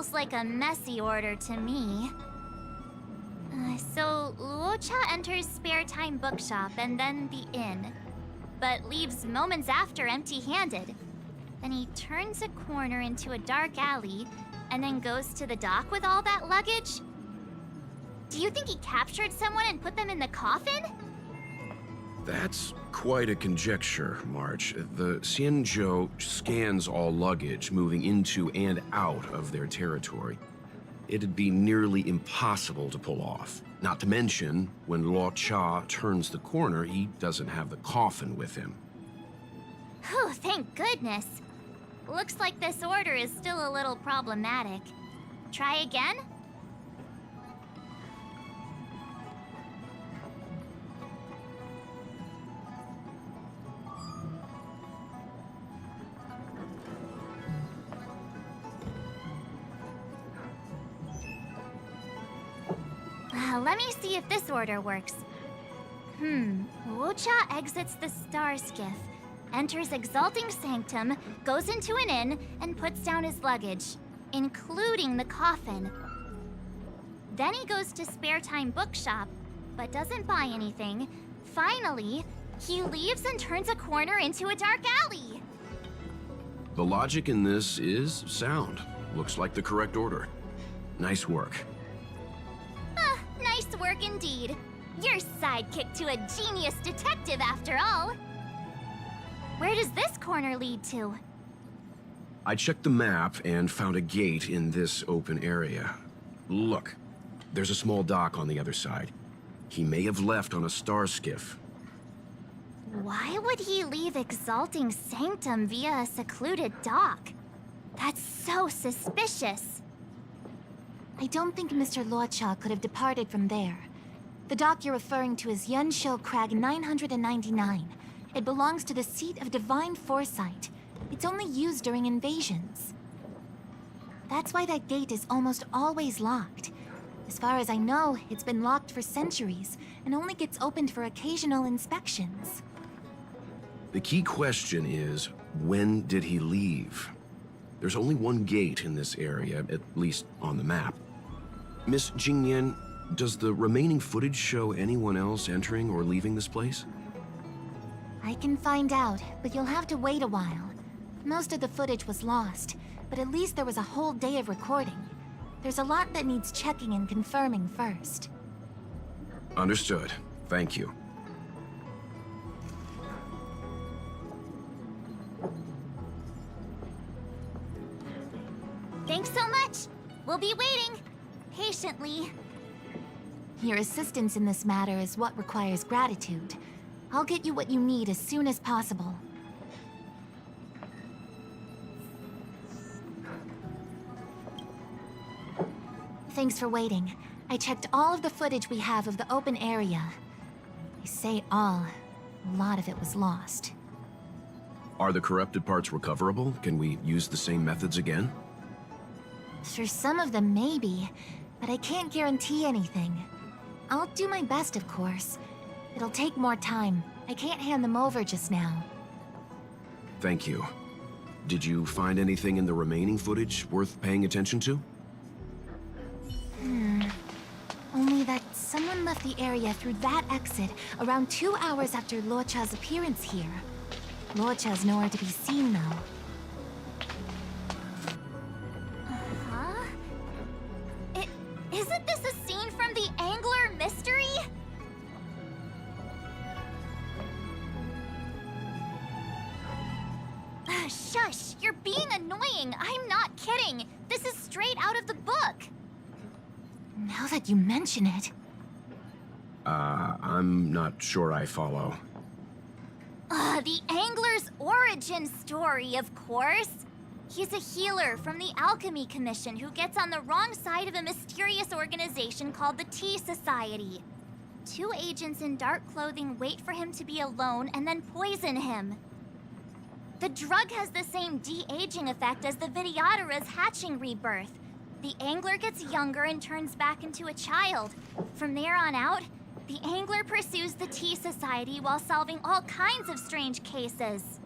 feels like a messy order to me. So Luocha enters Spare Time Bookshop and then the inn, but leaves moments after empty-handed. Then he turns a corner into a dark alley and then goes to the dock with all that luggage? Do you think he captured someone and put them in the coffin? That's quite a conjecture, March. The Xianzhou scans all luggage moving into and out of their territory. It'd be nearly impossible to pull off. Not to mention, when Luo Cha turns the corner, he doesn't have the coffin with him. Whew, thank goodness. Looks like this order is still a little problematic. Try again? Let me see if this order works. Luocha exits the Star Skiff, enters Exalting Sanctum, goes into an inn, and puts down his luggage, including the coffin. Then he goes to Spare Time Bookshop, but doesn't buy anything. Finally, he leaves and turns a corner into a dark alley. The logic in this is sound. Looks like the correct order. Nice work. Nice work indeed. You're sidekick to a genius detective after all. Where does this corner lead to? I checked the map and found a gate in this open area. Look, there's a small dock on the other side. He may have left on a star skiff. Why would he leave Exalting Sanctum via a secluded dock? That's so suspicious. I don't think Mr. Luocha could have departed from there. The dock you're referring to is Yunshou Crag 999. It belongs to the seat of Divine Foresight. It's only used during invasions. That's why that gate is almost always locked. As far as I know, it's been locked for centuries and only gets opened for occasional inspections. The key question is, when did he leave? There's only one gate in this area, at least on the map. Miss Jingyan, does the remaining footage show anyone else entering or leaving this place? I can find out, but you'll have to wait a while. Most of the footage was lost, but at least there was a whole day of recording. There's a lot that needs checking and confirming first. Understood. Thank you. Thanks so much. We'll be waiting. Patiently. Your assistance in this matter is what requires gratitude. I'll get you what you need as soon as possible. Thanks for waiting. I checked all of the footage we have of the open area. I say all. A lot of it was lost. Are the corrupted parts recoverable? Can we use the same methods again? For some of them, maybe, but I can't guarantee anything. I'll do my best, of course. It'll take more time. I can't hand them over just now. Thank you. Did you find anything in the remaining footage worth paying attention to? Only that someone left the area through that exit around 2 hours after Luocha's appearance here. Luocha's nowhere to be seen, though. Isn't this a scene from the Angler mystery? Shush! You're being annoying! I'm not kidding! This is straight out of the book! Now that you mention it... I'm not sure I follow. The Angler's origin story, of course! He's a healer from the Alchemy Commission who gets on the wrong side of a mysterious organization called the Tea Society. 2 agents in dark clothing wait for him to be alone and then poison him. The drug has the same de-aging effect as the Vidyadhara's hatching rebirth. The Angler gets younger and turns back into a child. From there on out, the Angler pursues the Tea Society while solving all kinds of strange cases.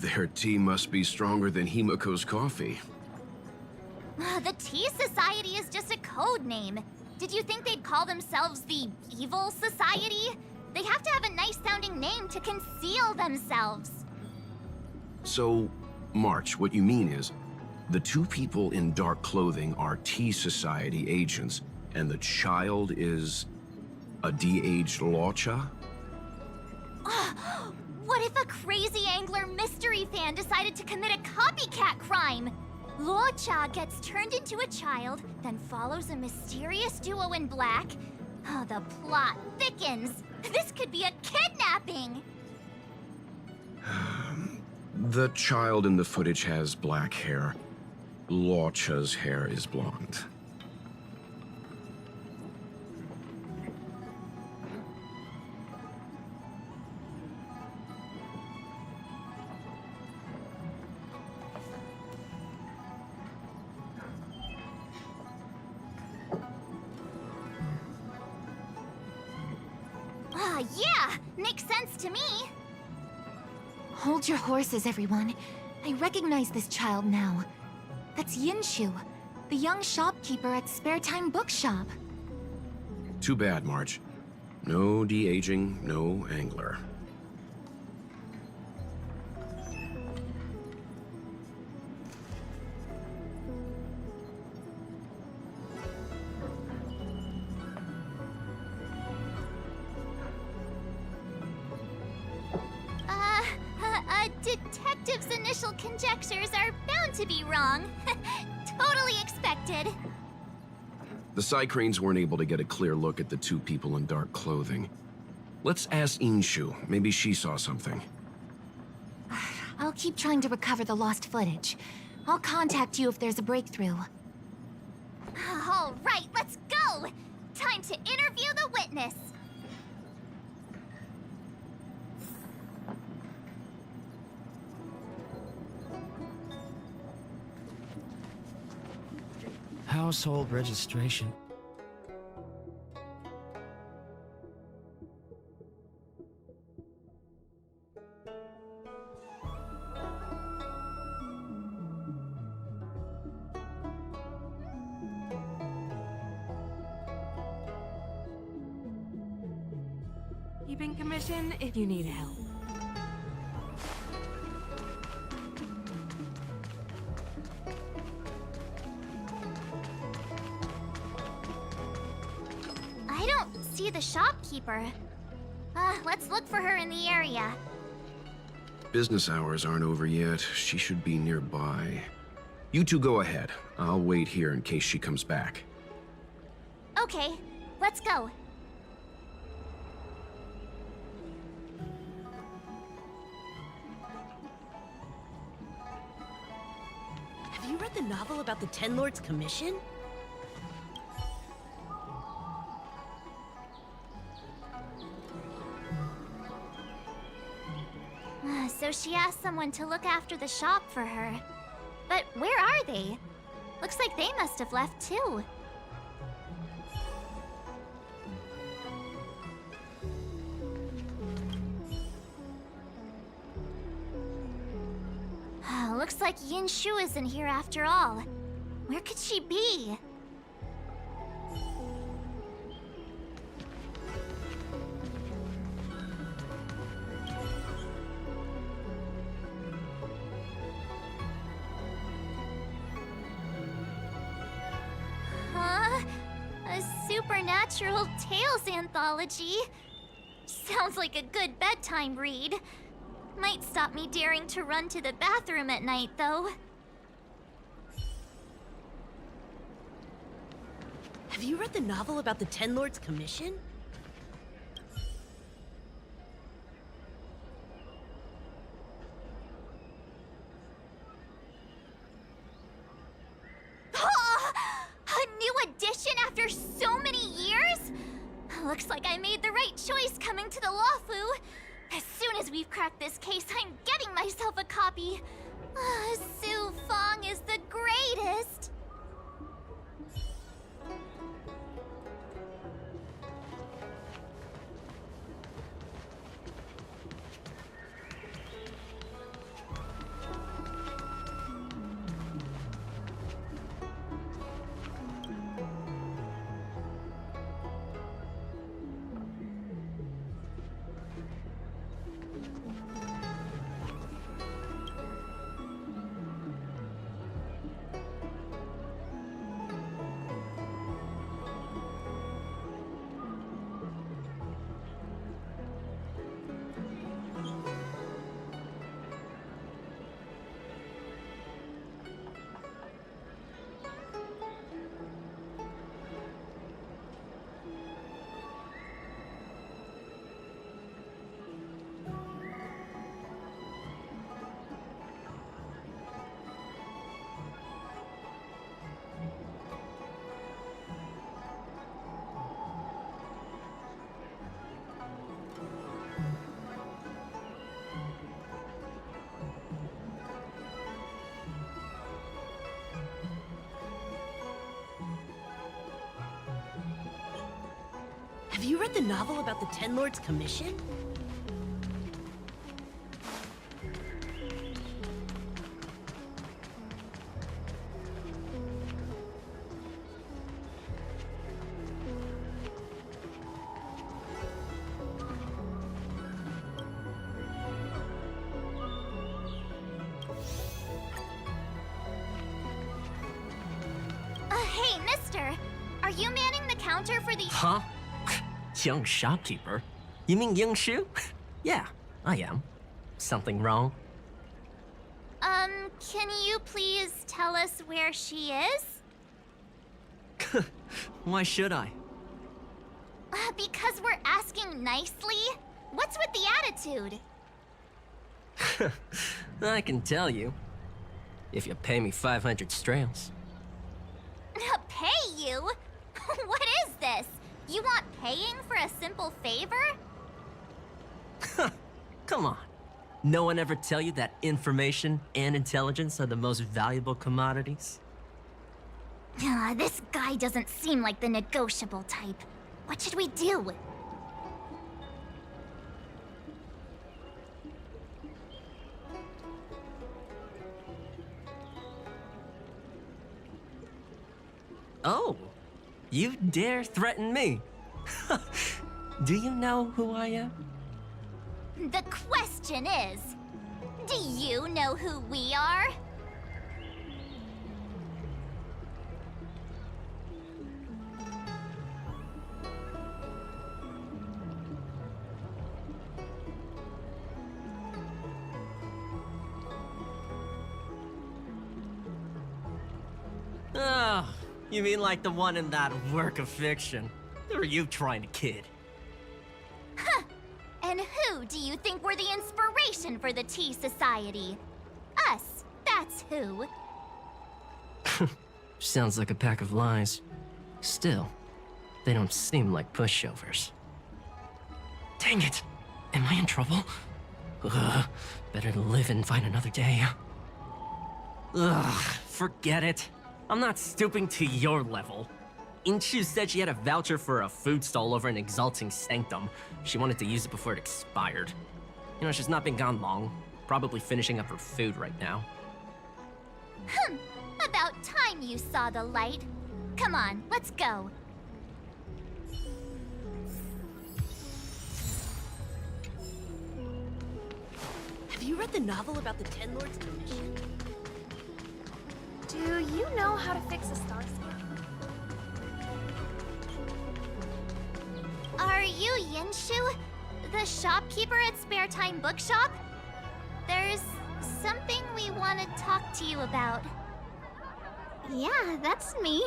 Their tea must be stronger than Himiko's coffee. The Tea Society is just a code name. Did you think they'd call themselves the Evil Society? They have to have a nice-sounding name to conceal themselves. So, March, what you mean is, the two people in dark clothing are Tea Society agents, and the child is a de-aged Locha? What if a crazy angler mystery fan decided to commit a copycat crime? Locha gets turned into a child, then follows a mysterious duo in black. Oh, the plot thickens. This could be a kidnapping! The child in the footage has black hair. Locha's hair is blonde. Yeah! Makes sense to me! Hold your horses, everyone. I recognize this child now. That's Yinshu, the young shopkeeper at Spare Time Bookshop. Too bad, March. No de-aging, no angler. A detective's initial conjectures are bound to be wrong. Totally expected. The Psycranes weren't able to get a clear look at the two people in dark clothing. Let's ask Inshu. Maybe she saw something. I'll keep trying to recover the lost footage. I'll contact you if there's a breakthrough. All right, let's go! Time to interview the witness. Household registration. Keeping commission if you need help. I don't see the shopkeeper. Let's look for her in the area. Business hours aren't over yet. She should be nearby. You two go ahead. I'll wait here in case she comes back. Okay, let's go. Have you read the novel about the Ten Lords Commission? So she asked someone to look after the shop for her. But where are they? Looks like they must have left too. Looks like Yinshu isn't here after all. Where could she be? Huh? A supernatural tales anthology? Sounds like a good bedtime read. Might stop me daring to run to the bathroom at night, though. Have you read the novel about the Ten Lords Commission? A new edition after so many years? Looks like I made the right choice coming to the Lawfu. As soon as we've cracked this case, I'm getting myself a copy. Su Fong is the greatest. Have you read the novel about the Ten Lords Commission? Hey, mister! Are you manning the counter for the— Huh? Young shopkeeper? You mean Young Shu? Yeah, I am. Something wrong? Can you please tell us where she is? Why should I? Because we're asking nicely? What's with the attitude? I can tell you. If you pay me 500 strails. Pay you? What is this? You want paying for a simple favor? Come on. No one ever tell you that information and intelligence are the most valuable commodities? This guy doesn't seem like the negotiable type. What should we do? Oh, you dare threaten me? Do you know who I am? The question is, do you know who we are? Oh, you mean like the one in that work of fiction? Who are you trying to kid? And who do you think were the inspiration for the Tea Society? Us, that's who. Sounds like a pack of lies. Still, they don't seem like pushovers. Dang it! Am I in trouble? Ugh, better to live and find another day. Ugh, forget it. I'm not stooping to your level. Inchu said she had a voucher for a food stall over in Exalting Sanctum. She wanted to use it before it expired. You know, she's not been gone long. Probably finishing up her food right now. About time you saw the light. Come on, let's go. Have you read the novel about the Ten Lords Commission? Do you know how to fix a star scan? Are you Yinshu, the shopkeeper at Spare Time Bookshop? There's something we want to talk to you about. Yeah, that's me.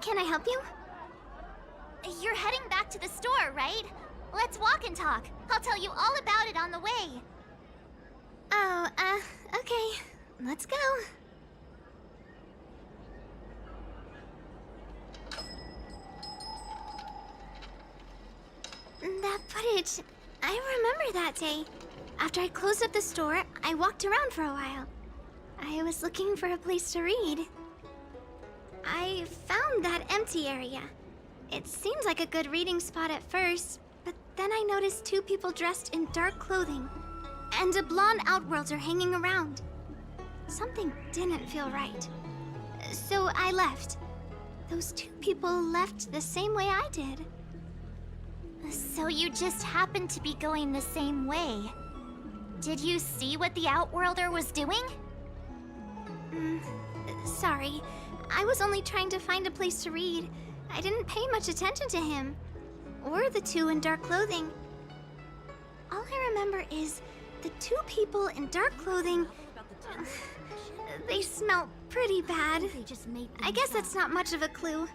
Can I help you? You're heading back to the store, right? Let's walk and talk. I'll tell you all about it on the way. Oh, okay. Let's go. That footage, I remember that day. After I closed up the store, I walked around for a while. I was looking for a place to read. I found that empty area. It seemed like a good reading spot at first, but then I noticed two people dressed in dark clothing and a blonde outworlder hanging around. Something didn't feel right. So I left. Those two people left the same way I did. So you just happened to be going the same way. Did you see what the Outworlder was doing? Sorry. I was only trying to find a place to read. I didn't pay much attention to him. Or the two in dark clothing. All I remember is the two people in dark clothing. They smell pretty bad. I guess that's not much of a clue.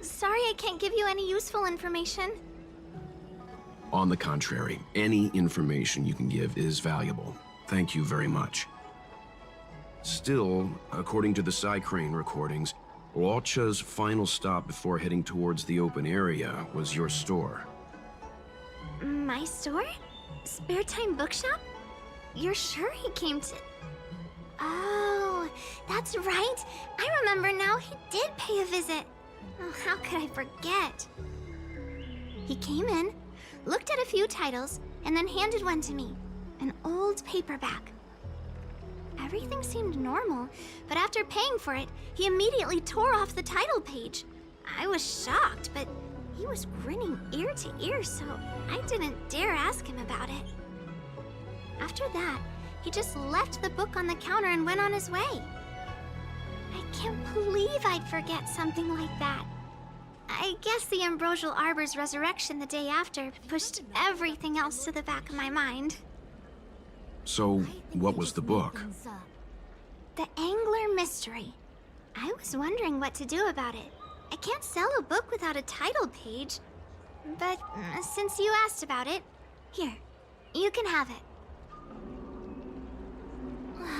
Sorry I can't give you any useful information. On the contrary, any information you can give is valuable. Thank you very much. Still, according to the Psycrane recordings, Luocha's final stop before heading towards the open area was your store. My store? Spare Time Bookshop? You're sure he came to... Oh, that's right. I remember now. He did pay a visit. Oh, how could I forget? He came in, looked at a few titles, and then handed one to me. An old paperback. Everything seemed normal, but after paying for it, he immediately tore off the title page. I was shocked, but he was grinning ear to ear, so I didn't dare ask him about it. After that, he just left the book on the counter and went on his way. I can't believe I'd forget something like that. I guess the Ambrosial Arbor's resurrection the day after pushed everything else to the back of my mind. So, what was the book? The Angler Mystery. I was wondering what to do about it. I can't sell a book without a title page. But since you asked about it, here, you can have it.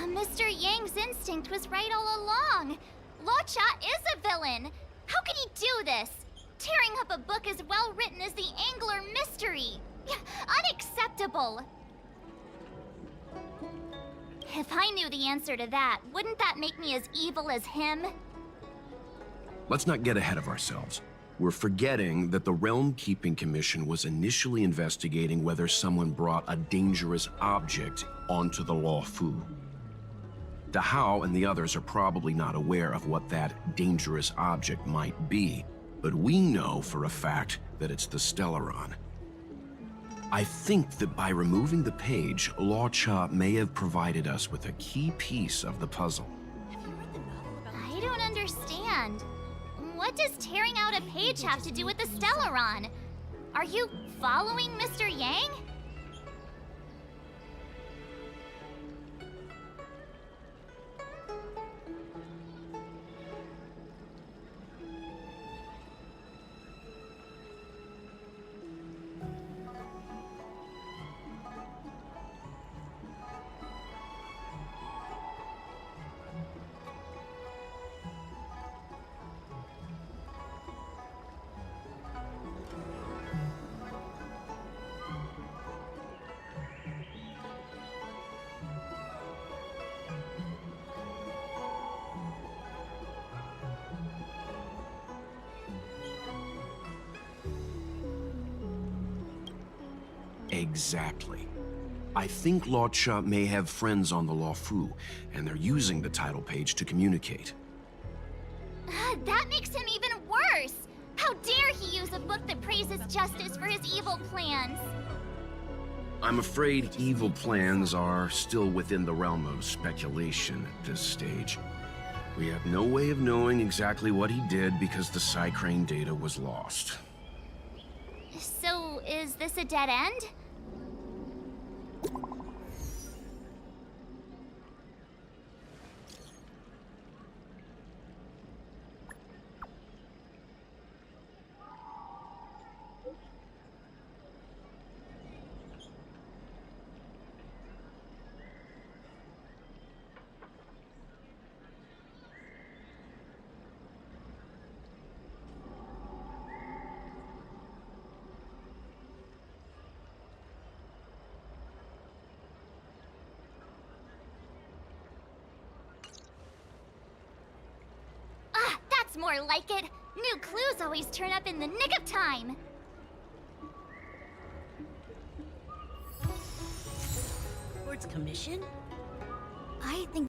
Mr. Yang's instinct was right all along. Luocha is a villain. How could he do this? Tearing up a book as well written as the Angler Mystery. Unacceptable. If I knew the answer to that, wouldn't that make me as evil as him? Let's not get ahead of ourselves. We're forgetting that the Realm Keeping Commission was initially investigating whether someone brought a dangerous object onto the Luofu. Dahao and the others are probably not aware of what that dangerous object might be, but we know for a fact that it's the Stellaron. I think that by removing the page, Luocha may have provided us with a key piece of the puzzle. I don't understand. What does tearing out a page have to do with the Stellaron? Are you following Mr. Yang? Exactly. I think Luocha may have friends on the Luofu, and they're using the title page to communicate. That makes him even worse! How dare he use a book that praises justice for his evil plans? I'm afraid evil plans are still within the realm of speculation at this stage. We have no way of knowing exactly what he did because the Psycrane data was lost. So, is this a dead end? That's more like it. New clues always turn up in the nick of time. Lord's commission? I think